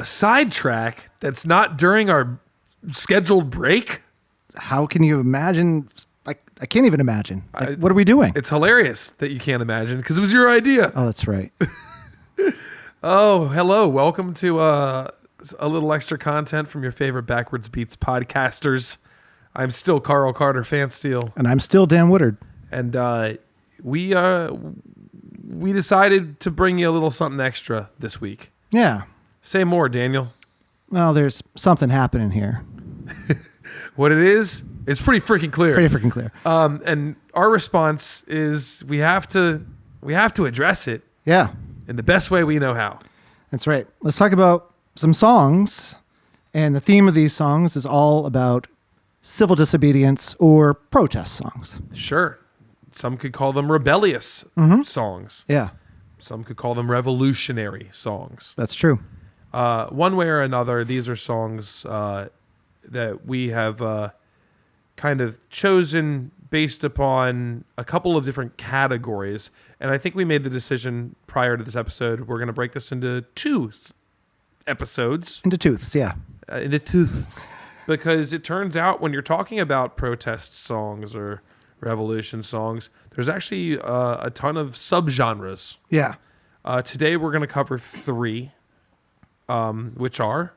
sidetrack that's not during our scheduled break? How can you imagine? I can't even imagine. What are we doing? It's hilarious that you can't imagine because it was your idea. Oh, that's right. Oh, hello. Welcome to a little extra content from your favorite Backwards Beats podcasters. I'm still Carl Carter Fansteel. And I'm still Dan Woodard. And we decided to bring you a little something extra this week. Yeah. Say more, Daniel. Well, there's something happening here. What it is, it's pretty freaking clear. Pretty freaking clear. And our response is we have to address it. Yeah. In the best way we know how. That's right. Let's talk about some songs. And the theme of these songs is all about civil disobedience or protest songs. Sure. Some could call them rebellious songs. Yeah. Some could call them revolutionary songs. That's true. One way or another, these are songs that we have kind of chosen based upon a couple of different categories. And I think we made the decision prior to this episode, we're going to break this into two episodes. Into tooths, yeah. Into tooths. Because it turns out when you're talking about protest songs or revolution songs, there's actually a ton of subgenres. Yeah. Today we're going to cover three, which are...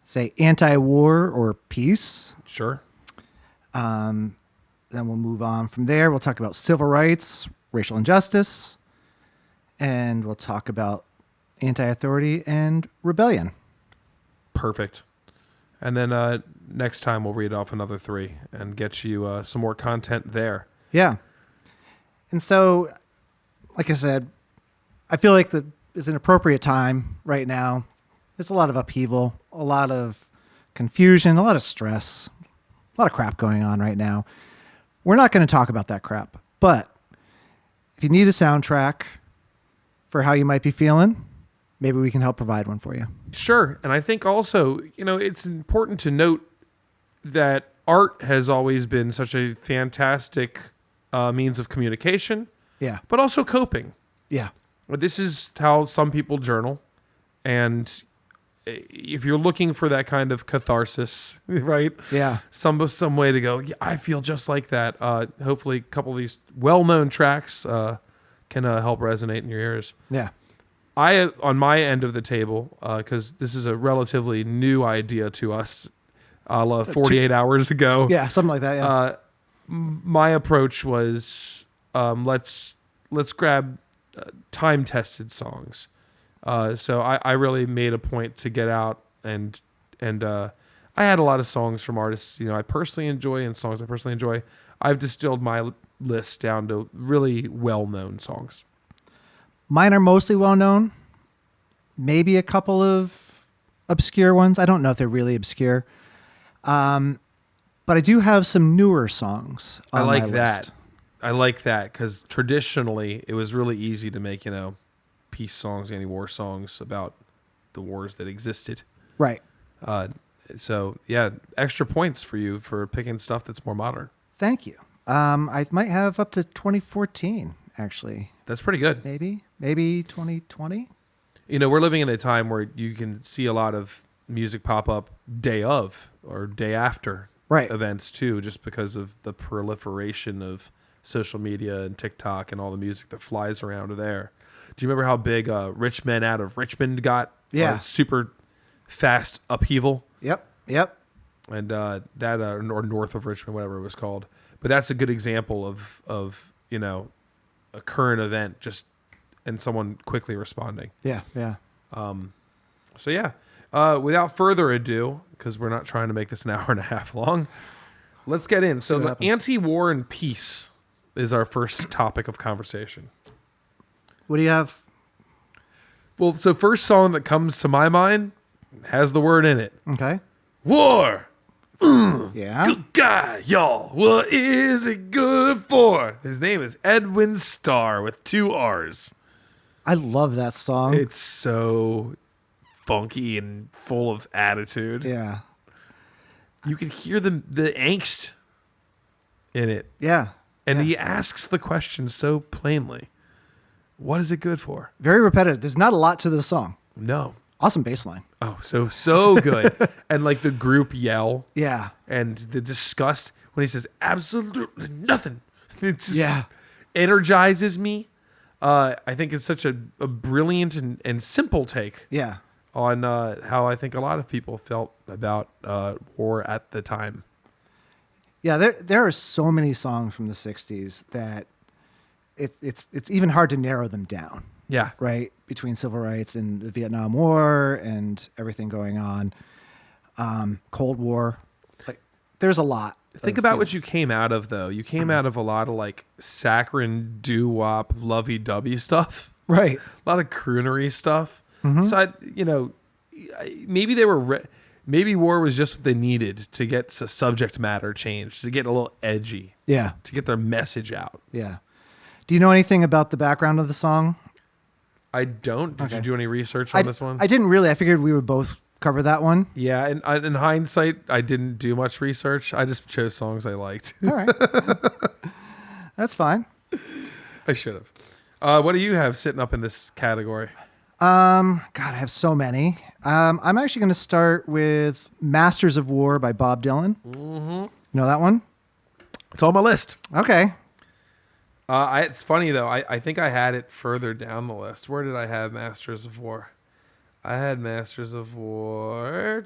Say anti-war or peace. Sure. Then we'll move on from there. We'll talk about civil rights, racial injustice, and we'll talk about anti-authority and rebellion. Perfect. And then next time we'll read off another three and get you some more content there. Yeah. And so, like I said, I feel like it's an appropriate time right now. There's a lot of upheaval, a lot of confusion, a lot of stress, a lot of crap going on right now. We're not going to talk about that crap, but if you need a soundtrack for how you might be feeling, maybe we can help provide one for you. Sure. And I think also, it's important to note that art has always been such a fantastic means of communication, Yeah. but also coping. Yeah. This is how some people journal. And if you're looking for that kind of catharsis, right? Yeah. Some way to go, yeah, I feel just like that. Hopefully a couple of these well-known tracks can help resonate in your ears. Yeah. On my end of the table, because this is a relatively new idea to us, 48 hours ago. Yeah, something like that, yeah. My approach was let's grab time-tested songs. So I really made a point to get out and I had a lot of songs from artists I personally enjoy and songs I personally enjoy. I've distilled my list down to really well-known songs. Mine are mostly well-known. Maybe a couple of obscure ones. I don't know if they're really obscure. But I do have some newer songs on my list. I like that because traditionally it was really easy to make, peace songs, anti-war songs about the wars that existed. Right. So, yeah, extra points for you for picking stuff that's more modern. Thank you. I might have up to 2014, actually. That's pretty good. Maybe 2020. We're living in a time where you can see a lot of music pop up day of or day after events too, just because of the proliferation of social media and TikTok and all the music that flies around there. Do you remember how big Rich Men Out of Richmond got? Yeah. Super fast upheaval. Yep. And or north of Richmond, whatever it was called. But that's a good example of a current event and someone quickly responding. Yeah. So yeah, without further ado, because we're not trying to make this an hour and a half long, let's get in. So the anti-war and peace is our first topic of conversation. What do you have? Well, so first song that comes to my mind has the word in it. Okay. War. Yeah. Good guy, y'all. What is it good for? His name is Edwin Starr with 2 R's. I love that song. It's so funky and full of attitude. Yeah. You can hear the angst in it. Yeah. And he asks the question so plainly. What is it good for? Very repetitive. There's not a lot to the song. No. Awesome bass line. Oh, so good. And like the group yell Yeah. and the disgust when he says absolutely nothing. It just Yeah. energizes me. I think it's such a brilliant and simple take Yeah. on how I think a lot of people felt about war at the time. Yeah, there are so many songs from the 60s that it's even hard to narrow them down. Yeah. Right? Between civil rights and the Vietnam War and everything going on. Cold War. Like, there's a lot. Think about what you came out of, though. You came out of a lot of like saccharine, doo-wop, lovey-dovey stuff. Right. A lot of croonery stuff. Mm-hmm. So, maybe they were... Maybe war was just what they needed to get subject matter changed, to get a little edgy. Yeah. To get their message out. Yeah. Do you know anything about the background of the song? I don't. Did you do any research on this one? I didn't really. I figured we would both cover that one. Yeah, and in hindsight, I didn't do much research. I just chose songs I liked. All right. That's fine. I should have. What do you have sitting up in this category? God, I have so many. I'm actually going to start with Masters of War by Bob Dylan. Mm-hmm. You know that one? It's on my list. Okay. It's funny, though. I think I had it further down the list. Where did I have Masters of War? I had Masters of War.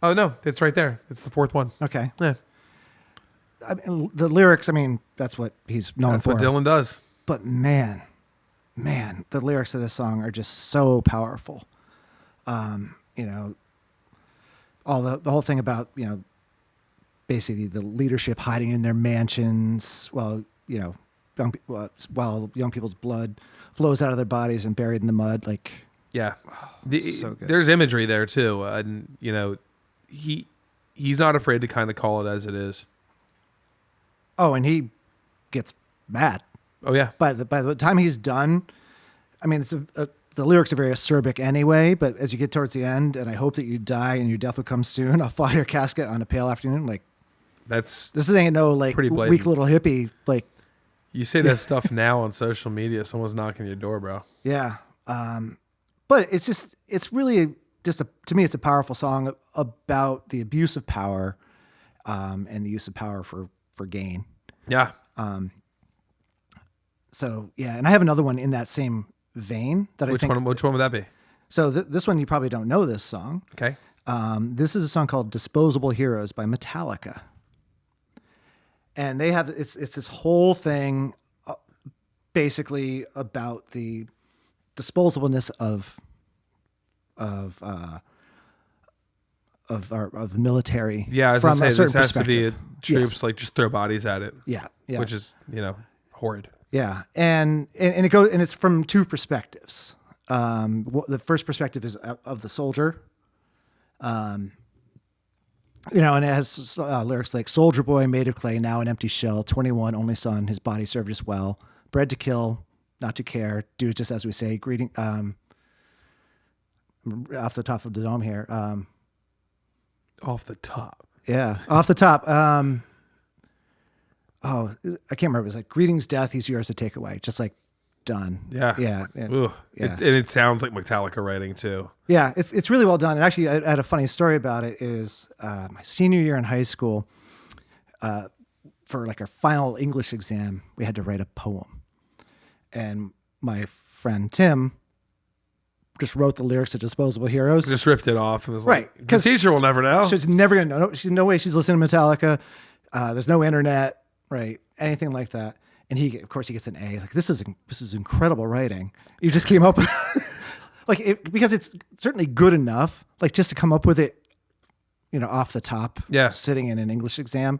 Oh, no. It's right there. It's the fourth one. Okay. Yeah. I mean, the lyrics, that's what he's known That's for. what Dylan does. But man, the lyrics of this song are just so powerful. All the whole thing about, basically the leadership hiding in their mansions while young people's blood flows out of their bodies and buried in the mud. Like, yeah, so good. There's imagery there too, and he's not afraid to kind of call it as it is. Oh, and he gets mad. Oh yeah. By the time he's done, it's the lyrics are very acerbic anyway. But as you get towards the end, and I hope that you die and your death will come soon. I'll file your casket on a pale afternoon. Like, this ain't no like pretty blatant. Weak little hippie. Like, you say that stuff now on social media, someone's knocking your door, bro. Yeah. But it's really to me, it's a powerful song about the abuse of power, and the use of power for gain. Yeah. So yeah, and I have another one in that same vein that Which one would that be? So this one, you probably don't know this song. Okay. This is a song called "Disposable Heroes" by Metallica, and they have it's this whole thing, basically about the disposableness of the military. Yeah, from a certain this has to be perspective. troops Yes. like just throw bodies at it. Yeah. Which is horrid. Yeah, and it goes, and it's from two perspectives. The first perspective is of the soldier, and it has lyrics like "Soldier boy, made of clay, now an empty shell. 21, only son, his body served us well. Bred to kill, not to care. Do it just as we say. Greeting." Off the top of the dome here. Off the top. Yeah, off the top. I can't remember. It was like, "Greetings, death. He's yours to take away." Just like, done. Yeah. Yeah. Ugh. Yeah. And it sounds like Metallica writing too. Yeah, it's really well done. And actually, I had a funny story about it. Is my senior year in high school, for like our final English exam, we had to write a poem, and my friend Tim just wrote the lyrics to "Disposable Heroes." Just ripped it off and was Right, like, the 'cause teacher will never know. She's never gonna know. She's no way she's listening to Metallica. There's no internet, right? Anything like that. And of course, he gets an A. Like, this is incredible writing. You just came up with, because it's certainly good enough, like just to come up with it, off the top. Yeah. Sitting in an English exam,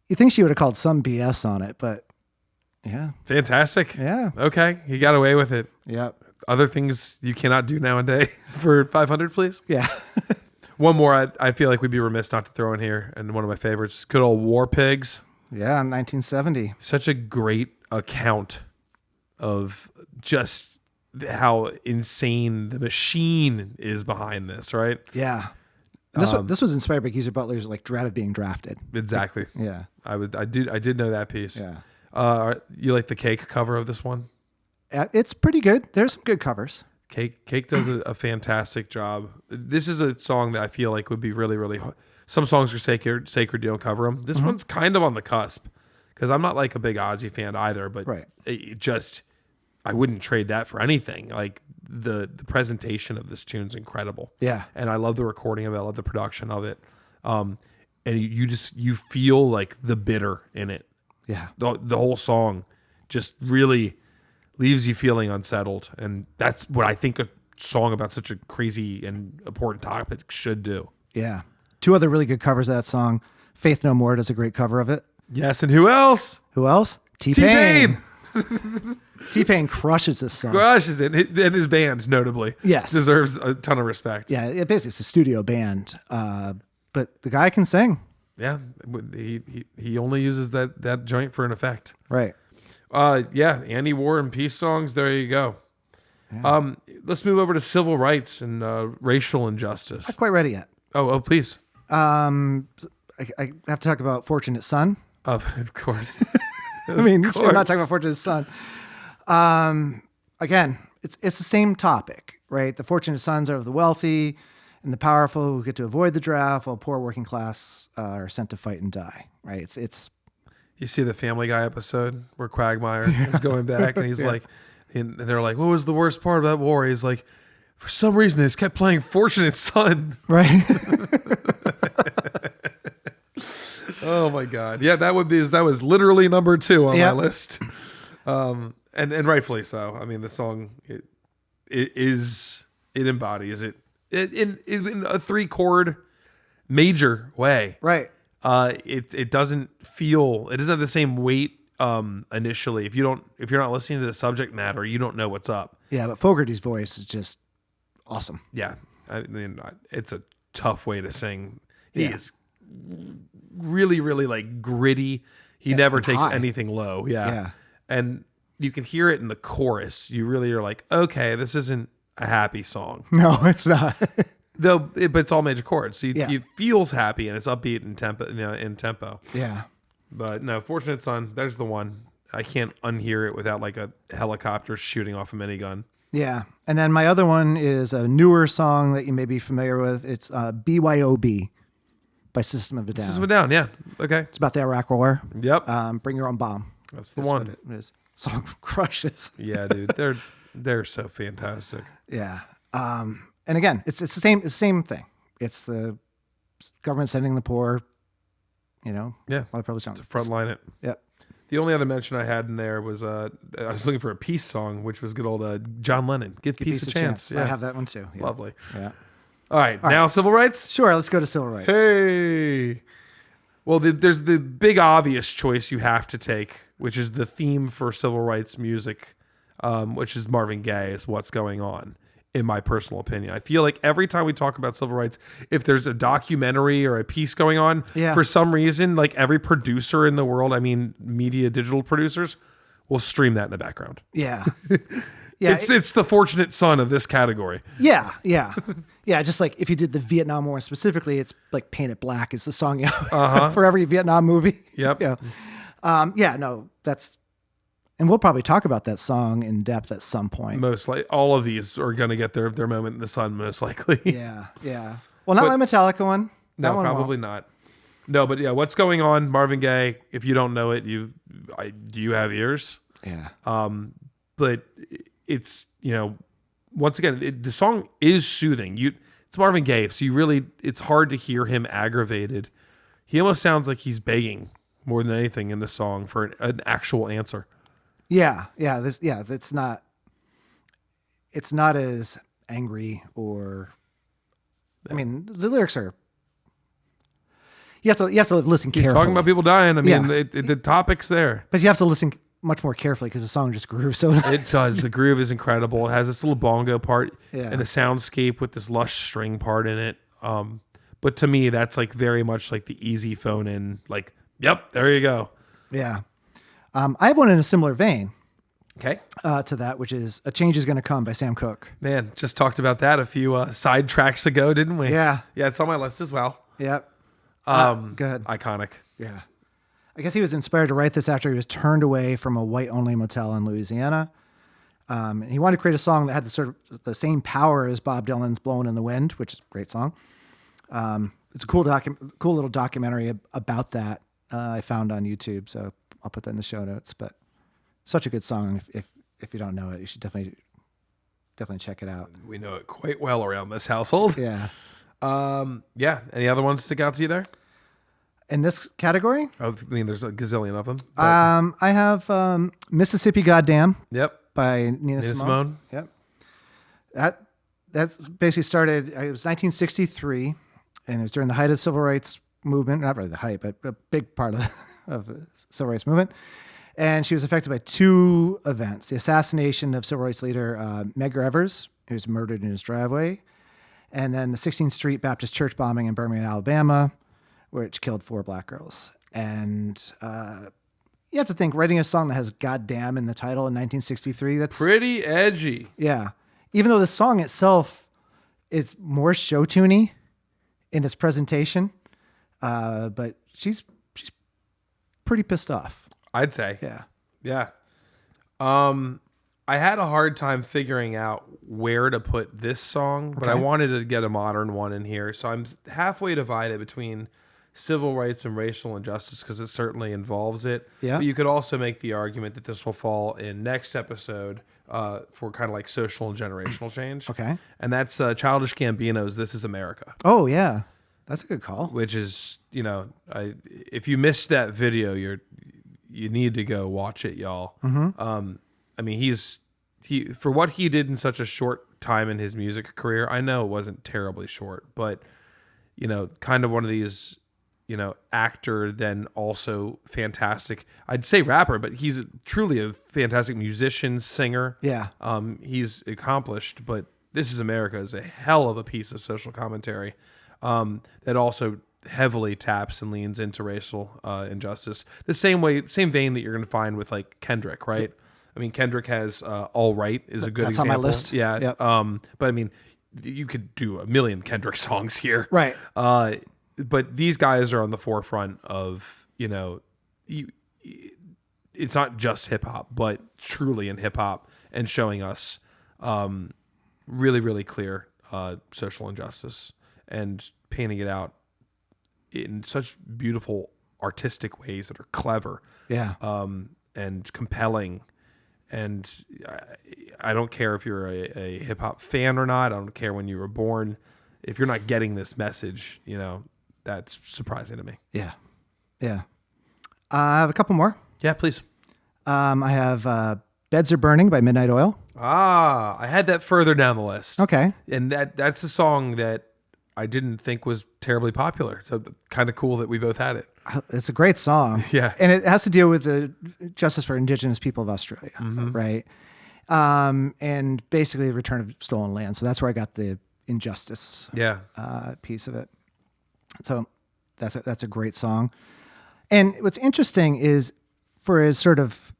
you think she would have called some BS on it, but yeah. Fantastic. Yeah. Okay, he got away with it. Yeah. Other things you cannot do nowadays for 500, please. Yeah. One more I feel like we'd be remiss not to throw in here, and one of my favorites, good old War Pigs. Yeah, 1970. Such a great account of just how insane the machine is behind this, right? Yeah. And this was inspired by Geezer Butler's like dread of being drafted. Exactly. Yeah. I did know that piece. Yeah. You like the Cake cover of this one? It's pretty good. There's some good covers. Cake does a fantastic job. This is a song that I feel like would be really, really hard. Some songs are sacred, you don't cover them. This one's kind of on the cusp because I'm not like a big Ozzy fan either, but Right. I wouldn't trade that for anything. Like the presentation of this tune's incredible. Yeah. And I love the recording of it. I love the production of it. And you feel like the bitter in it. Yeah. The whole song just really leaves you feeling unsettled. And that's what I think a song about such a crazy and important topic should do. Yeah. Two other really good covers of that song. Faith No More does a great cover of it. Yes, and who else? Who else? T-Pain. T-Pain crushes this song. Crushes it. And his band, notably. Yes. Deserves a ton of respect. Yeah, basically it's a studio band. But the guy can sing. Yeah. He only uses that joint for an effect. Right. Anti-war and peace songs. There you go. Yeah. Let's move over to civil rights and racial injustice. Not quite ready yet. Oh, please. I have to talk about Fortunate Son. Oh, of course. I mean, I'm not talking about Fortunate Son. Again, it's the same topic, right? The fortunate sons are of the wealthy and the powerful who get to avoid the draft, while poor working class are sent to fight and die, right? It's. You see the Family Guy episode where Quagmire is going back and he's like, and they're like, what was the worst part of that war? He's like, for some reason they just kept playing Fortunate Son. Right. Oh my God. Yeah, that was literally number 2 on my list. And rightfully so. I mean, the song, it embodies it in a 3-chord major way. Right. It doesn't have the same weight initially. If you're not listening to the subject matter, you don't know what's up. Yeah, but Fogerty's voice is just awesome. Yeah. I mean, it's a tough way to sing. He is really, really like gritty. He never takes anything low. Yeah. And you can hear it in the chorus. You really are like, okay, this isn't a happy song. No, it's not. But it's all major chords. So it feels happy and it's upbeat in tempo. Yeah. But no, Fortunate Son, there's the one. I can't unhear it without like a helicopter shooting off a minigun. Yeah. And then my other one is a newer song that you may be familiar with. It's BYOB by System of a Down. System of a Down, yeah. Okay. It's about the Iraq War. Yep. Bring Your Own Bomb. That's the one. What it is. Song crushes. Yeah, dude. They're so fantastic. Yeah. And again, it's the same thing. It's the government sending the poor, while they probably don't. To frontline it. Yep. The only other mention I had in there was I was looking for a peace song, which was good old John Lennon. Give Peace a Chance. Yeah. I have that one too. Yeah. Lovely. Yeah. All right. Now civil rights? Sure. Let's go to civil rights. Hey. Well, there's the big obvious choice you have to take, which is the theme for civil rights music, which is Marvin Gaye's What's Going On, in my personal opinion. I feel like every time we talk about civil rights, if there's a documentary or a piece going on, for some reason, like every producer in the world, I mean, media digital producers, will stream that in the background. Yeah. Yeah. It's the Fortunate Son of this category. Yeah. Yeah. Yeah. Just like if you did the Vietnam War specifically, it's like Paint It Black is the song for every Vietnam movie. Yep. No, that's, and we'll probably talk about that song in depth at some point. Most likely, all of these are going to get their moment in the sun, most likely. Yeah. Yeah. Well, not my Metallica one. No, probably not. No, but yeah, What's Going On, Marvin Gaye. If you don't know it, do you have ears? Yeah. But it's, once again, the song is soothing. It's Marvin Gaye, so it's hard to hear him aggravated. He almost sounds like he's begging more than anything in the song for an actual answer. Yeah. Yeah. It's not as angry or, I mean, the lyrics are, you have to listen carefully. He's talking about people dying. I mean, the topic's there. But you have to listen much more carefully because the song just grooves so nice. It does. The groove is incredible. It has this little bongo part and a soundscape with this lush string part in it. But to me, that's like very much like the easy phone in, like, yep, there you go. Yeah. I have one in a similar vein. Okay. To that, which is A Change Is Gonna Come by Sam Cooke. Man, just talked about that a few Sidetrax ago, didn't we? Yeah. Yeah, it's on my list as well. Yep. Go ahead. Iconic. Yeah. I guess he was inspired to write this after he was turned away from a white-only motel in Louisiana. And he wanted to create a song that had the sort of the same power as Bob Dylan's "Blowin' in the Wind," which is a great song. It's a cool little documentary about that I found on YouTube. So I'll put that in the show notes. But such a good song. If you don't know it, you should definitely check it out. We know it quite well around this household. Yeah. Yeah. Any other ones stick out to you there? In this category? I mean, there's a gazillion of them. I have Mississippi Goddamn Yep. by Nina Simone. Yep. That basically started, it was 1963, and it was during the height of the Civil Rights Movement. Not really the height, but a big part of the Civil Rights Movement. And she was affected by two events: the assassination of civil rights leader Medgar Evers, who was murdered in his driveway, and then the 16th Street Baptist Church bombing in Birmingham, Alabama, which killed 4 black girls. And you have to think, writing a song that has "goddamn" in the title in 1963, that's pretty edgy. Yeah. Even though the song itself is more show-tuney in its presentation, but she's pretty pissed off. I'd say. Yeah. Yeah. I had a hard time figuring out where to put this song, but I wanted to get a modern one in here. So I'm halfway divided between civil rights and racial injustice because it certainly involves it. Yeah. But you could also make the argument that this will fall in next episode for kind of like social and generational change. Okay. And that's Childish Gambino's "This Is America." Oh, yeah. That's a good call. Which is, if you missed that video, you need to go watch it, y'all. Mm-hmm. I mean, he for what he did in such a short time in his music career. I know it wasn't terribly short, but kind of one of these, actor, then also fantastic. I'd say rapper, but he's truly a fantastic musician, singer. Yeah. He's accomplished, but "This Is America" is a hell of a piece of social commentary that also heavily taps and leans into racial injustice. The same vein that you're going to find with like Kendrick, right? I mean, Kendrick has "All Right" is a good That's example. on my list. Yeah. Yep. But I mean, you could do a million Kendrick songs here. Right. But these guys are on the forefront of, it's not just hip hop, but truly in hip hop, and showing us really, really clear social injustice and painting it out in such beautiful artistic ways that are clever, and compelling. And I don't care if you're a hip hop fan or not. I don't care when you were born. If you're not getting this message, that's surprising to me. Yeah. Yeah. I have a couple more. Yeah, please. I have "Beds Are Burning" by Midnight Oil. I had that further down the list. Okay. And that's a song that I didn't think was terribly popular. So kind of cool that we both had it. It's a great song. Yeah. And it has to deal with the justice for Indigenous people of Australia, right? And basically the return of stolen land. So that's where I got the injustice piece of it. So that's a great song. And what's interesting is for his sort of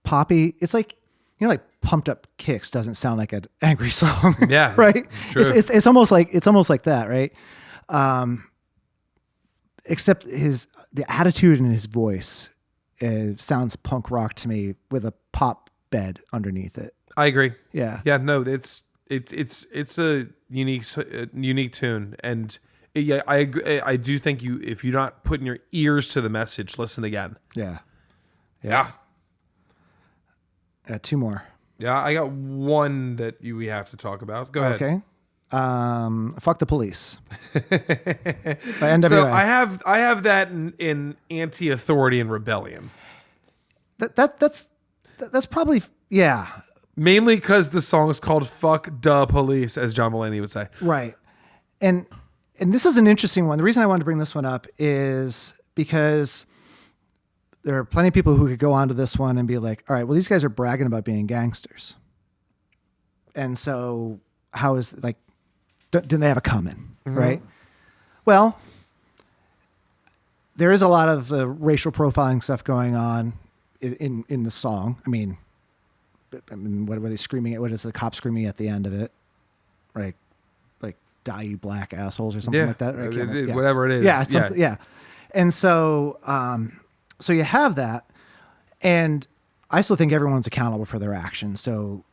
poppy, it's like, like Pumped Up Kicks doesn't sound like an angry song. Yeah. Right. True. It's almost like that. Right. Except the attitude in his voice sounds punk rock to me with a pop bed underneath it. I agree. Yeah. Yeah. No, it's a unique tune. And yeah, I agree. I do think if you're not putting your ears to the message, listen again. Yeah. Yeah. Two more. Yeah, I got one that we have to talk about. Go ahead. Okay. "Fuck the Police" by NWA. So I have that in Anti-Authority and Rebellion. That's probably Mainly because the song is called "Fuck Da Police," as John Mulaney would say. Right. And this is an interesting one. The reason I wanted to bring this one up is because there are plenty of people who could go onto this one and be like, all right, well, these guys are bragging about being gangsters. And so how is, like, do they have a common, right? Well, there is a lot of racial profiling stuff going on in the song. I mean, what were they screaming at? What is the cop screaming at the end of it? Right? Like, "Die, you black assholes," or something like that. Right? Whatever it is. Yeah. And so, so you have that, and I still think everyone's accountable for their actions. So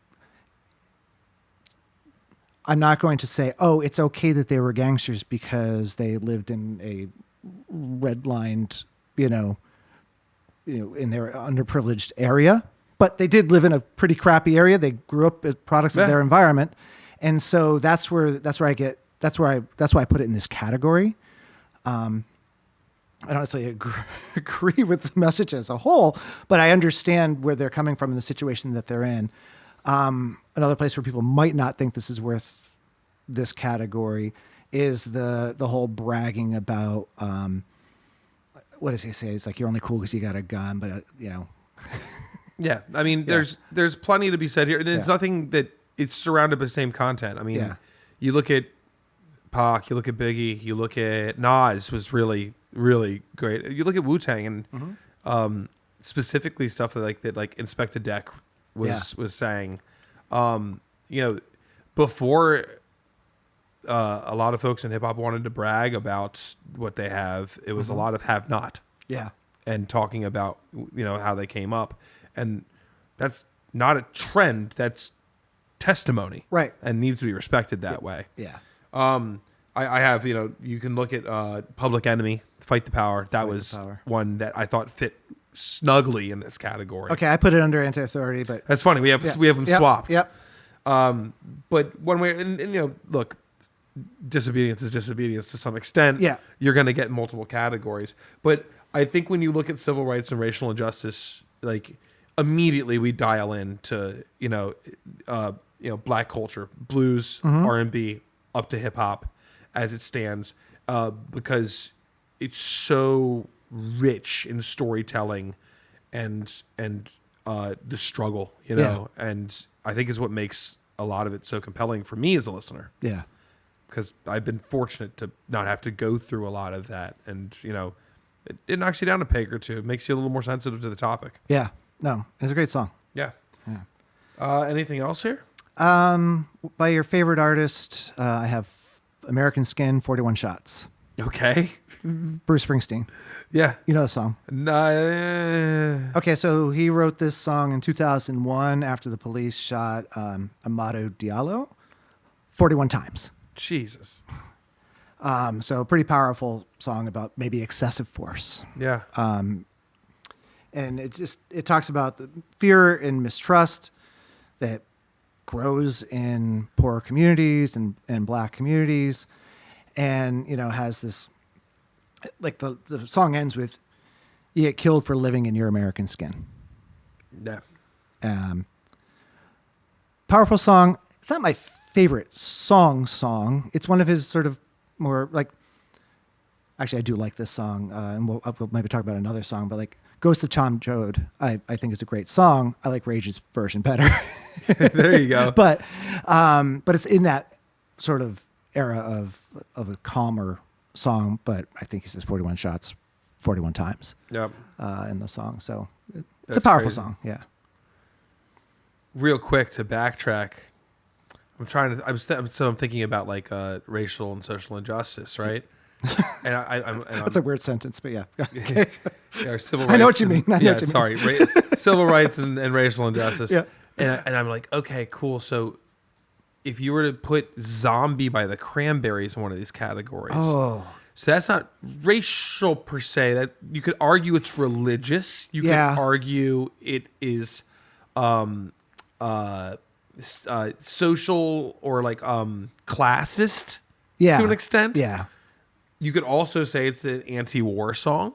I'm not going to say, oh, it's okay that they were gangsters because they lived in a redlined, in their underprivileged area. But they did live in a pretty crappy area. They grew up as products of their environment, and so that's why I put it in this category. I don't necessarily agree with the message as a whole, but I understand where they're coming from in the situation that they're in. Another place where people might not think this is worth this category is the whole bragging about, what does he say? It's like, you're only cool because you got a gun, but Yeah. I mean, there's plenty to be said here. And it's nothing that it's surrounded by the same content. I mean, you look at Pac, you look at Biggie, you look at Nas was really, really great. You look at Wu-Tang and specifically stuff that Inspector Deck was saying. Before a lot of folks in hip hop wanted to brag about what they have, it was a lot of have not. Yeah. And talking about how they came up, and that's not a trend. That's testimony, right? And needs to be respected that way. Yeah. I have you can look at Public Enemy, Fight the Power. That was one that I thought fit snugly in this category. Okay, I put it under Anti-Authority, but that's funny. We have them swapped. Yep. But one way, and look, disobedience is disobedience to some extent. Yeah. You're going to get multiple categories, but I think when you look at civil rights and racial injustice, like immediately we dial into black culture, blues, R&B, up to hip hop as it stands, because it's so rich in storytelling and the struggle, and I think is what makes a lot of it so compelling for me as a listener. Yeah. Because I've been fortunate to not have to go through a lot of that, and it knocks you down a peg or two. It makes you a little more sensitive to the topic. Yeah, no, it's a great song. Yeah. Anything else here? By your favorite artist, I have American Skin, 41 Shots. Okay. Bruce Springsteen. Yeah. You know the song? No. Okay, so he wrote this song in 2001 after the police shot Amadou Diallo 41 times. Jesus. So a pretty powerful song about maybe excessive force. Yeah. And it talks about the fear and mistrust that grows in poor communities and black communities, and has this, like the song ends with, "You get killed for living in your American skin." Yeah. Powerful song. It's not my favorite song. It's one of his sort of more like. Actually, I do like this song, and we'll maybe talk about another song, but like Ghost of Tom Joad, I think is a great song. I like Rage's version better. There you go. But it's in that sort of era of a calmer song, but I think he says 41 shots 41 times. Yep. In the song. So it's a powerful song. Yeah. Real quick to backtrack. I'm thinking about like racial and social injustice, right? And I'm that's a weird sentence, but yeah. Yeah, civil rights. I know what you mean. Sorry. Civil rights and racial injustice. Yeah. And I'm like, okay, cool. So if you were to put Zombie by the Cranberries in one of these categories, so that's not racial per se. That you could argue it's religious. You could argue it is social or like classist to an extent. Yeah. You could also say it's an anti-war song.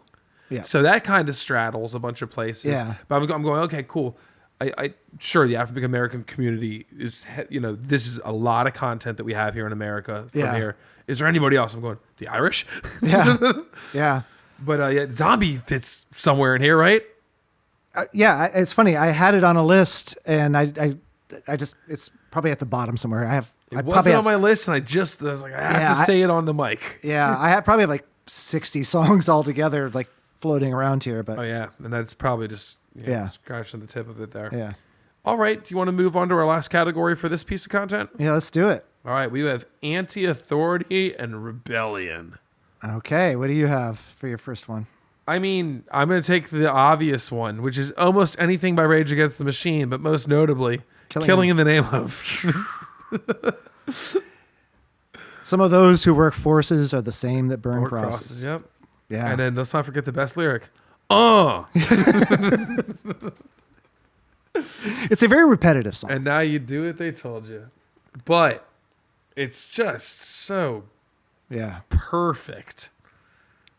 Yeah. So that kind of straddles a bunch of places. Yeah. But I'm going, okay, cool. I sure the African American community is, this is a lot of content that we have here in America from here. Is there anybody else? I'm going, the Irish? Yeah. Yeah. But Zombie fits somewhere in here, right? It's funny. I had it on a list, and I just, it's probably at the bottom somewhere. It wasn't on my list, and I was like, I have to say it on the mic. Yeah, I probably have like 60 songs altogether, like floating around here. But and that's probably just scratching the tip of it there. Yeah. All right, do you want to move on to our last category for this piece of content? Yeah, let's do it. All right, we have Anti-Authority and Rebellion. Okay, what do you have for your first one? I mean, I'm going to take the obvious one, which is almost anything by Rage Against the Machine, but most notably, Killing in the Name of. Some of those who work forces are the same that burn Or crosses. Yep. Yeah. And then let's not forget the best lyric. It's a very repetitive song. And now you do what they told you. But it's just so Yeah. perfect.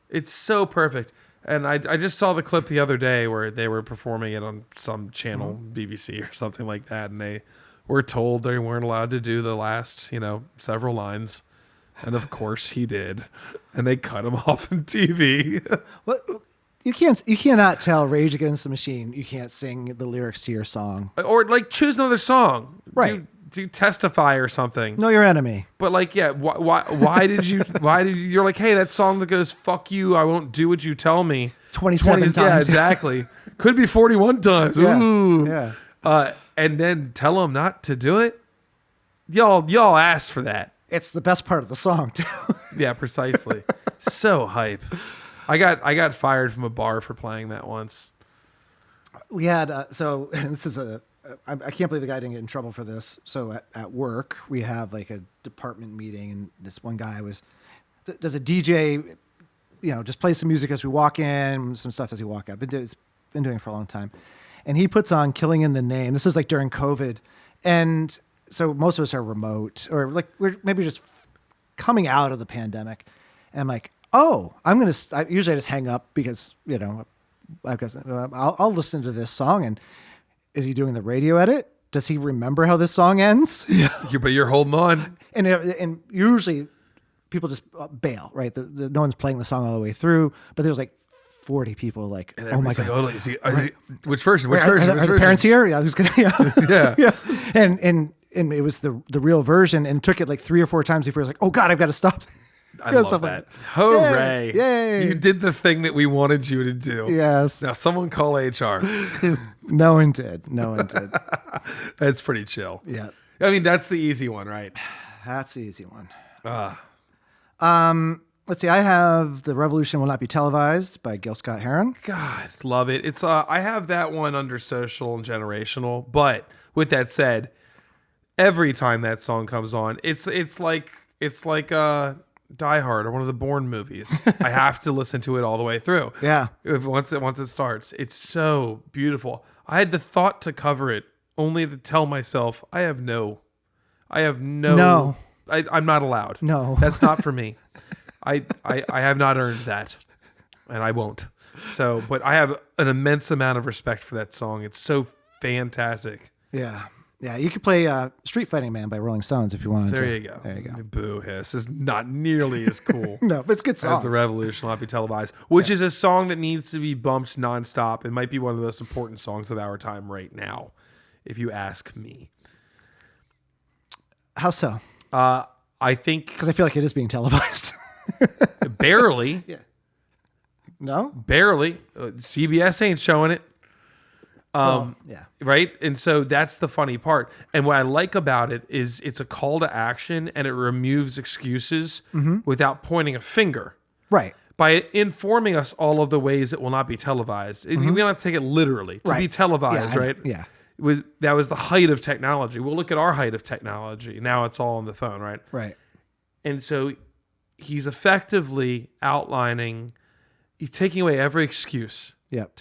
It's so perfect. And I just saw the clip the other day where they were performing it on some channel, BBC or something like that. And they were told they weren't allowed to do the last, several lines. And of course he did. And they cut him off on TV. What? You cannot tell Rage Against the Machine you can't sing the lyrics to your song. Or like choose another song. Right. Do Testify or something. Know your enemy. But like, yeah, why did you're like, hey, that song that goes, fuck you, I won't do what you tell me. 27 times. Yeah, exactly. Could be 41 times. Yeah. Ooh. Yeah. And then tell them not to do it. Y'all asked for that. It's the best part of the song, too. Yeah, precisely. So hype. I got fired from a bar for playing that once. We had, this is I can't believe the guy didn't get in trouble for this. So at work, we have like a department meeting, and this one guy does a DJ, just play some music as we walk in, some stuff as we walk out. It's been doing it for a long time. And he puts on Killing in the Name. This is like during COVID. And so most of us are remote, or like we're maybe just coming out of the pandemic. And I'm like, oh, I usually just hang up because, I'll listen to this song. And is he doing the radio edit? Does he remember how this song ends? Yeah. But you're holding on. And usually people just bail, right? No one's playing the song all the way through, but there's like 40 people like, And oh my God. God. Like, is he, which version? Are the parents here? Yeah, who's gonna? Yeah. Yeah. And it was the real version, and took it like 3 or 4 times before he was like, oh God, I've got to stop. I love that. Hooray. Yay. You did the thing that we wanted you to do. Yes. Now someone call HR. No one did. That's pretty chill. Yeah. I mean, that's the easy one, right? That's the easy one. Uh, Let's see. I have The Revolution Will Not Be Televised by Gil Scott-Heron. God, love it. It's I have that one under social and generational, but with that said, every time that song comes on, it's like Die Hard or one of the Bourne movies. I have to listen to it all the way through. Yeah. Once it starts, it's so beautiful. I had the thought to cover it, only to tell myself I'm not allowed. No. That's not for me. I have not earned that, and I won't. So, but I have an immense amount of respect for that song. It's so fantastic. Yeah. Yeah, you could play Street Fighting Man by Rolling Stones if you wanted to. There you go. Boo hiss is not nearly as cool. No, but it's a good song. As The Revolution Will Not Be Televised, which is a song that needs to be bumped nonstop. It might be one of the most important songs of our time right now, if you ask me. How so? I think Because I feel like it is being televised. barely. Yeah. No? Barely. CBS ain't showing it. Yeah. Right? And so that's the funny part. And what I like about it is it's a call to action, and it removes excuses without pointing a finger. Right. By informing us all of the ways it will not be televised. We don't have to take it literally. To be televised, Yeah, right? Yeah. That was the height of technology. We'll look at our height of technology. Now it's all on the phone, right? Right. And so he's effectively outlining, he's taking away every excuse. Yep.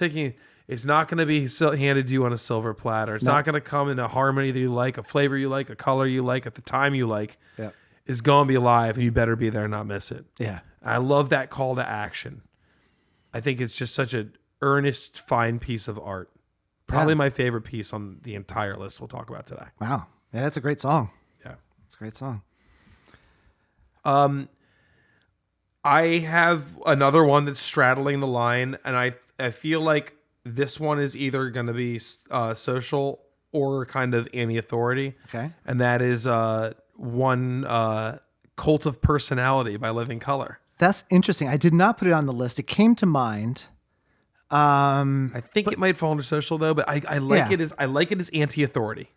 It's not going to be handed to you on a silver platter. It's not going to come in a harmony that you like, a flavor you like, a color you like, at the time you like. Yep. It's going to be live, and you better be there and not miss it. Yeah. I love that call to action. I think it's just such an earnest, fine piece of art. Probably my favorite piece on the entire list we'll talk about today. Wow. Yeah, that's a great song. Yeah. It's a great song. I have another one that's straddling the line, and I feel like this one is either going to be social or kind of anti-authority. Okay. And that is one Cult of Personality by Living Colour. That's interesting. I did not put it on the list. It came to mind. I think it might fall under social though, but I like it as anti-authority.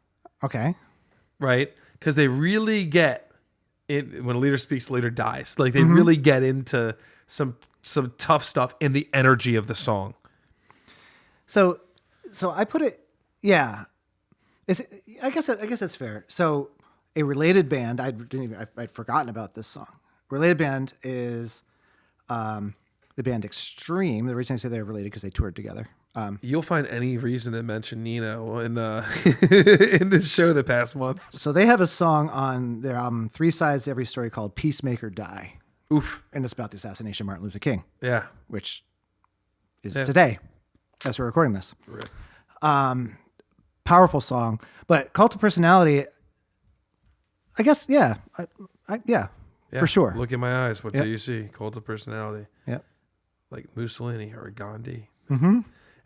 Okay. Right? Because they really get it when a leader speaks, the leader dies. Like they really get into some tough stuff in the energy of the song. So I put it. Yeah. I guess that's fair. So A related band, I'd forgotten about this song. Related band is the band Extreme. The reason I say they're related because they toured together. You'll find any reason to mention Nino in in this show the past month. So they have a song on their album, Three Sides to Every Story, called Peacemaker Die. Oof. And it's about the assassination of Martin Luther King. Yeah. Which is today, as we're recording this. Right. Powerful song. But Cult of Personality, I guess, yeah. Yeah, for sure. Look in my eyes. What do you see? Cult of Personality. Yep. Like Mussolini or Gandhi. Mm-hmm.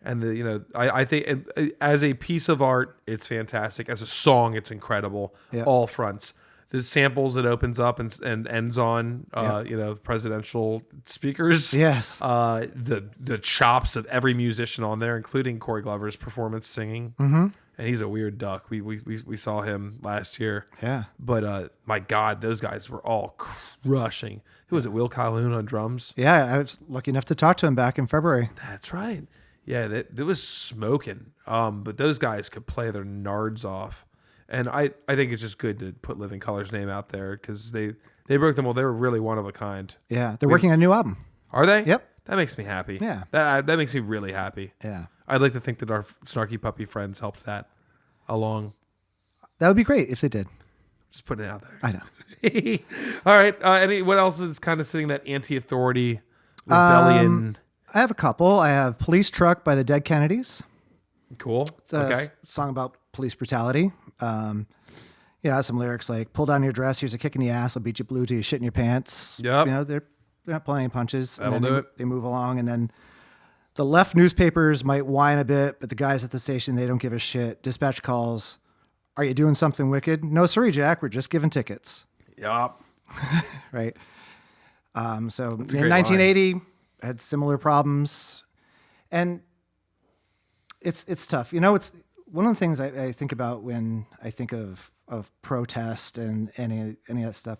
And I think as a piece of art, it's fantastic. As a song, it's incredible. Yep. All fronts. The samples it opens up and ends on, presidential speakers. Yes. The chops of every musician on there, including Corey Glover's performance singing. Mm-hmm. And he's a weird duck. We saw him last year. Yeah. But my God, those guys were all crushing. Who was it? Will Calhoun on drums. Yeah, I was lucky enough to talk to him back in February. That's right. Yeah, that was smoking. But those guys could play their nards off. And I think it's just good to put Living Colour's name out there because they broke them. Well, they were really one of a kind. Yeah, they're working on a new album. Are they? Yep. That makes me happy. Yeah. That makes me really happy. Yeah. I'd like to think that our Snarky Puppy friends helped that along. That would be great if they did. Just putting it out there. I know. All right. What else is kind of sitting that anti-authority rebellion? I have a couple. I have Police Truck by the Dead Kennedys. Cool. It's a song about police brutality. Some lyrics like, pull down your dress, here's a kick in the ass, I'll beat you blue till you shit in your pants. Yep. They're not pulling any punches. That'll and then do it. They move along, and then the left newspapers might whine a bit, but the guys at the station, they don't give a shit. Dispatch calls, are you doing something wicked? No, sorry, Jack, we're just giving tickets. Yep. Right. So in great 1980, I had similar problems. And it's tough. It's one of the things I think about when I think of protest and any of that stuff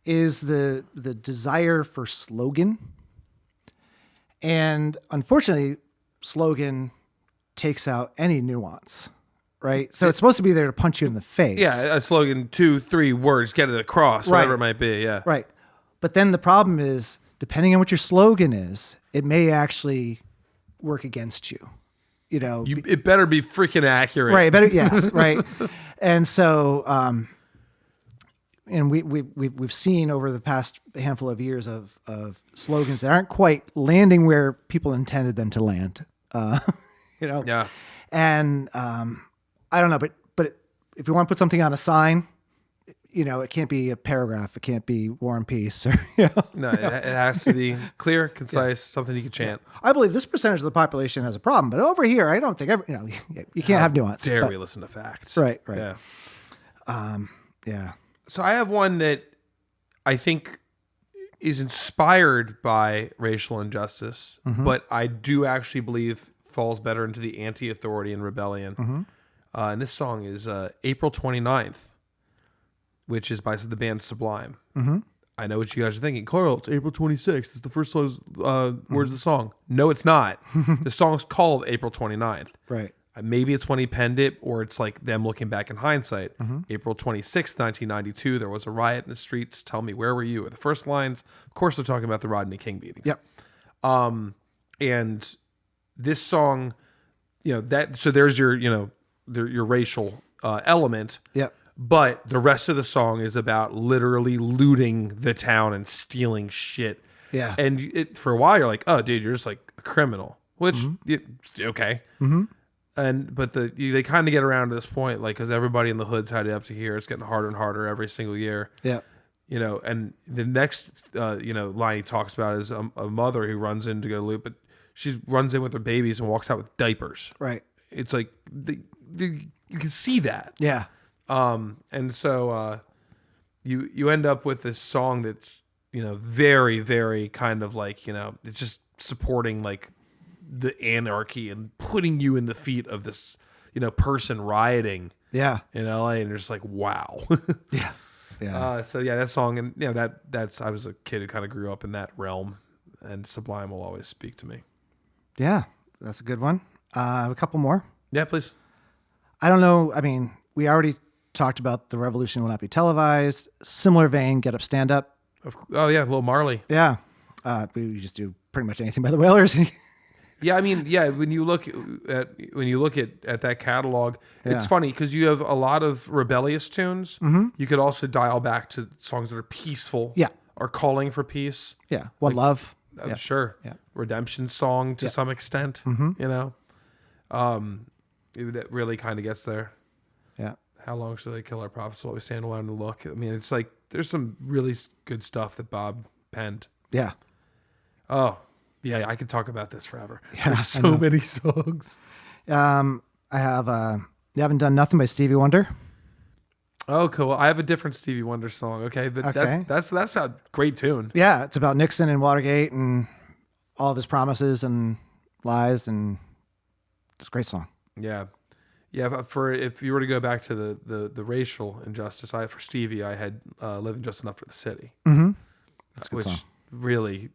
is the desire for slogan. And unfortunately, slogan takes out any nuance, right? So it's supposed to be there to punch you in the face. Yeah, a slogan, 2, 3 words, get it across, whatever it might be. Yeah. Right. But then the problem is, depending on what your slogan is, it may actually work against you. It better be freaking accurate. Right. Better. Yes. Right. And so, and we've seen over the past handful of years of slogans that aren't quite landing where people intended them to land. Yeah. And I don't know, but if you want to put something on a sign, it can't be a paragraph. It can't be War and Peace. Or, No, it has to be clear, concise, something you can chant. I believe this percentage of the population has a problem, but over here, I don't think you can't have nuance. Dare we listen to facts? Right. Yeah. Yeah. So I have one that I think is inspired by racial injustice, but I do actually believe falls better into the anti-authority and rebellion. And this song is April 29th, which is by the band Sublime. I know what you guys are thinking. Carl, it's April 26th. It's the first words of the song. No, it's not. The song's called April 29th. Right. Maybe it's when he penned it, or it's like them looking back in hindsight. April 26th, 1992, there was a riot in the streets. Tell me, where were you? Are the first lines. Of course, they're talking about the Rodney King beatings. Yep. And this song, so there's your, your racial element. Yep. But the rest of the song is about literally looting the town and stealing shit. Yeah. And for a while, you're like, oh, dude, you're just like a criminal. Which, okay. But they kind of get around to this point, like, because everybody in the hood's had it up to here. It's getting harder and harder every single year. Yeah. And the next, line he talks about is a mother who runs in to go loot, but she runs in with her babies and walks out with diapers. Right. It's like, you can see that. Yeah. And so you end up with this song that's, very, very kind of like, it's just supporting like the anarchy and putting you in the feet of this, person rioting Yeah. in LA, and you're just like, wow. Yeah. Yeah. So yeah, that song, and that's I was a kid who kind of grew up in that realm, and Sublime will always speak to me. Yeah. That's a good one. A couple more. Yeah, please. I don't know. I mean, we already talked about the revolution will not be televised. Similar vein, Get Up, Stand Up. Oh yeah, little Marley. Yeah. We just do pretty much anything by the Wailers. Yeah, I mean, yeah. When you look at that catalog, it's Yeah. funny because you have a lot of rebellious tunes. Mm-hmm. You could also dial back to songs that are peaceful. Yeah. Or calling for peace. Yeah. One Love. I'm Yeah. sure. Yeah. Redemption song to Yeah. some extent. Mm-hmm. You know, that really kind of gets there. Yeah. How long shall they kill our prophets while we stand alone and look? I mean, it's like there's some really good stuff that Bob penned. Yeah. Oh, yeah, I could talk about this forever. Yeah, There's so many songs. I have You Haven't Done Nothing by Stevie Wonder. Oh, cool. I have a different Stevie Wonder song. Okay, but Okay. that's a great tune. Yeah, it's about Nixon and Watergate and all of his promises and lies, and it's a great song. Yeah, yeah. For if you were to go back to the racial injustice, for Stevie, I had "Living Just Enough for the City," Mm-hmm. That's a good which song. really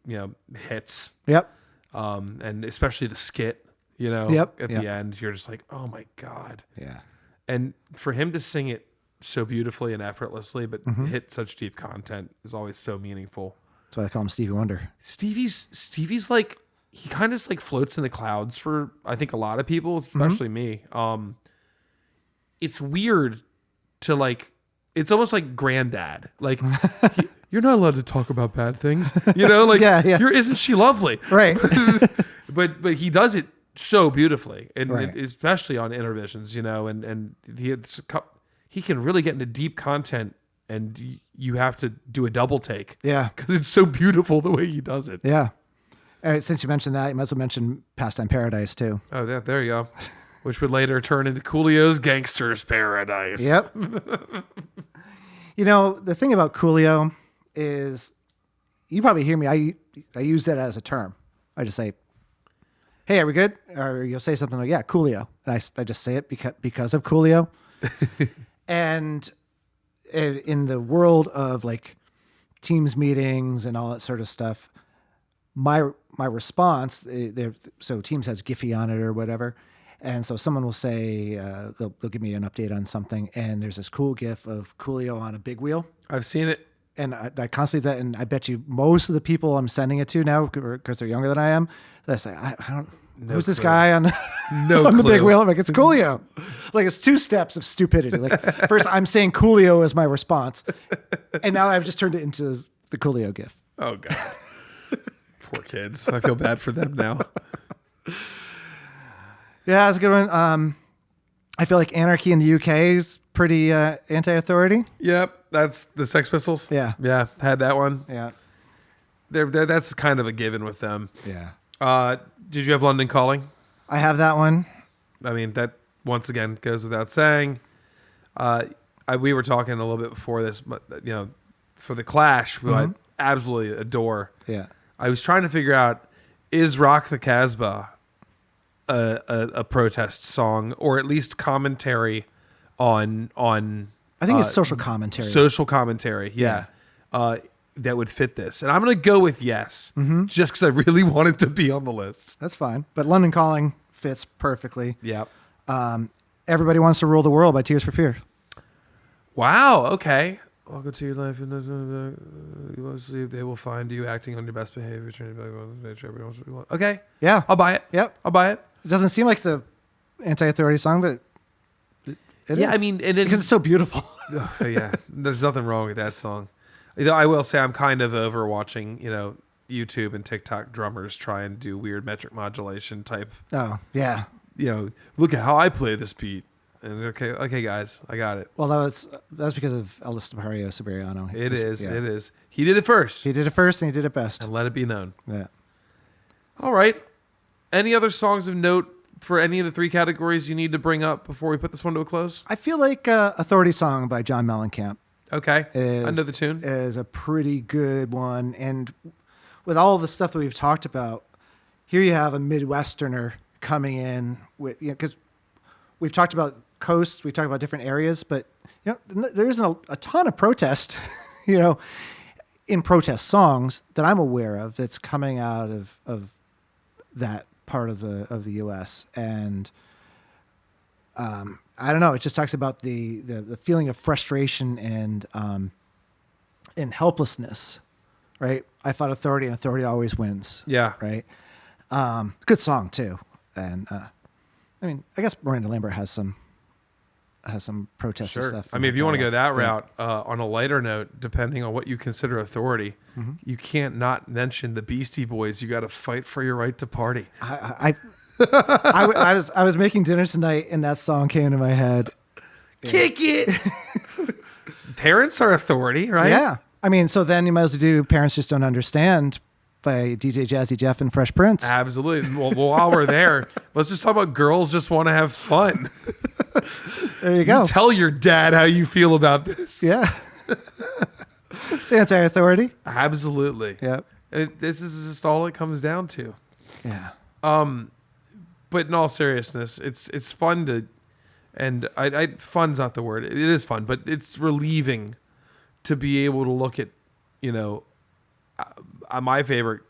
hits. Yep. And especially the skit. Yep. At the end, you're just like, oh my god. Yeah. And for him to sing it so beautifully and effortlessly, but Mm-hmm. hit such deep content is always so meaningful. That's why they call him Stevie Wonder. Stevie's like, he kind of just like floats in the clouds for, I think, a lot of people, especially me. It's weird to like, it's almost like granddad. Like, you're not allowed to talk about bad things, like, Yeah. isn't she lovely? Right. But he does it so beautifully, and Right. especially on intervisions, and he can really get into deep content, and you have to do a double take. Yeah. Because it's so beautiful the way he does it. Yeah. All right, since you mentioned that, you might as well mention Pastime Paradise too. Oh, there you go. Which would later turn into Coolio's Gangster's Paradise. Yep. The thing about Coolio is, you probably hear me. I use that as a term. I just say, "Hey, are we good?" Or you'll say something like, "Yeah, Coolio," and I just say it because of Coolio. And in the world of like Teams meetings and all that sort of stuff, my response, so Teams has Giphy on it or whatever. And so someone will say, they'll give me an update on something, and there's this cool GIF of Coolio on a big wheel. I've seen it. And I constantly do that, and I bet you most of the people I'm sending it to now, because they're younger than I am, they say, I don't, who's this clue. guy on, No on the big clue. wheel? I'm like, it's Coolio. Like, it's two steps of stupidity. Like, first I'm saying Coolio as my response, and now I've just turned it into the Coolio GIF. Oh, God. Poor kids. I feel bad for them now. Yeah, that's a good one. I feel like Anarchy in the UK is pretty anti-authority. Yep. That's the Sex Pistols. Yeah. Yeah. Had that one. Yeah. That's kind of a given with them. Yeah. Did you have London Calling? I have that one. I mean, that once again goes without saying. We were talking a little bit before this, but for the Clash, who I absolutely adore. Yeah. I was trying to figure out, is Rock the Casbah a protest song, or at least commentary on I think it's social commentary. social commentary? Yeah. That would fit this, and I'm gonna go with yes, just because I really want it to be on the list. That's fine. But London Calling fits perfectly. Yeah. Everybody Wants to Rule the World by Tears for Fears. Wow. Okay. Welcome to your life. You want to sleep, they will find you acting on your best behavior. Okay. Yeah. I'll buy it. Yep. I'll buy it. It doesn't seem like the anti-authority song, but it Yeah, is. I mean, and then because it's so beautiful. yeah, there's nothing wrong with that song. I will say I'm kind of over watching, YouTube and TikTok drummers try and do weird metric modulation type. Oh, yeah. Look at how I play this beat. And okay, guys, I got it. Well, that was because of Elvis Mario Siberiano. It is. Yeah. It is. He did it first, He did it first, and he did it best. and let it be known. Yeah. All right. Any other songs of note for any of the three categories you need to bring up before we put this one to a close? I feel like Authority Song by John Mellencamp Okay. is, I know the tune. is a pretty good one. And with all the stuff that we've talked about, here you have a Midwesterner coming in with, because we've talked about coasts, we've talked about different areas, but there isn't a ton of protest, in protest songs that I'm aware of that's coming out of that part of the U.S. And I don't know. It just talks about the feeling of frustration and helplessness, right? I fought authority, and authority always wins. Yeah. Right. Good song too, and I mean, I guess Miranda Lambert has some protest Sure. stuff. I mean, if you want to go that route, on a lighter note, depending on what you consider authority, you can't not mention the Beastie Boys. You got to fight for your right to party. I was making dinner tonight, and that song came into my head. Kick it. Parents are authority, right? Yeah. I mean, so then you might as well do "Parents Just Don't Understand" by DJ Jazzy Jeff and Fresh Prince. Absolutely. Well, while we're there, let's just talk about girls just want to have fun. There you go. You tell your dad how you feel about this. Yeah. It's anti-authority. Absolutely. Yep. This is just all it comes down to. Yeah. But in all seriousness, it's fun to, and fun's not the word. It is fun, but it's relieving to be able to look at, my favorite,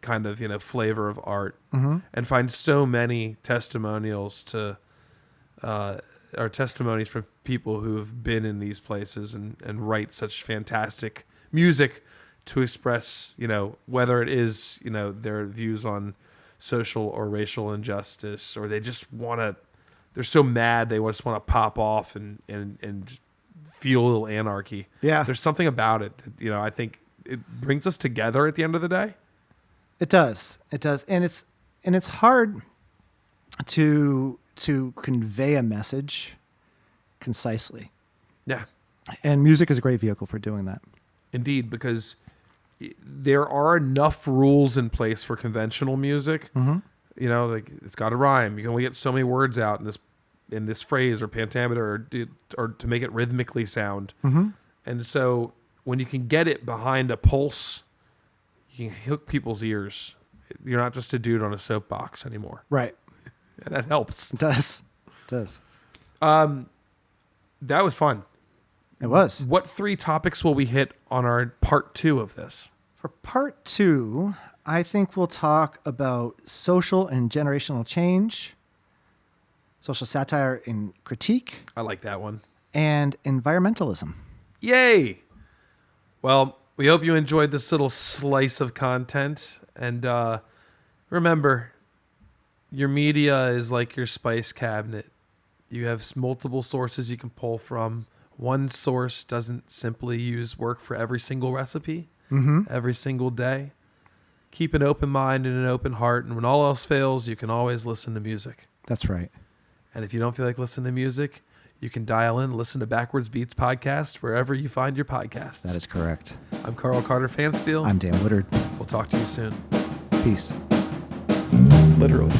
kind of, flavor of art, and find so many testimonials to, or testimonies from people who have been in these places and write such fantastic music to express, whether it is, their views on social or racial injustice, or they just they're so mad they just want to pop off and feel a little anarchy. Yeah. There's something about it that, I think it brings us together at the end of the day. It does. It does. And it's hard to convey a message concisely. Yeah. And music is a great vehicle for doing that. Indeed, because there are enough rules in place for conventional music. Like it's got to rhyme. You can only get so many words out in this phrase or pentameter or to make it rhythmically sound. And so when you can get it behind a pulse, you can hook people's ears. You're not just a dude on a soapbox anymore. Right. And that helps. It does. It does. That was fun. It was. What 3 topics will we hit on our part 2 of this? For part 2, I think we'll talk about social and generational change, social satire and critique, I like that one. and environmentalism. Yay! Well, we hope you enjoyed this little slice of content. And remember, your media is like your spice cabinet. You have multiple sources you can pull from. One source doesn't simply work for every single recipe, every single day. Keep an open mind and an open heart. And when all else fails, you can always listen to music. That's right. And if you don't feel like listening to music, you can dial in, listen to Backwards Beats podcast wherever you find your podcasts. That is correct. I'm Carl Carter Fansteel. I'm Dan Woodard. We'll talk to you soon. Peace. Literally.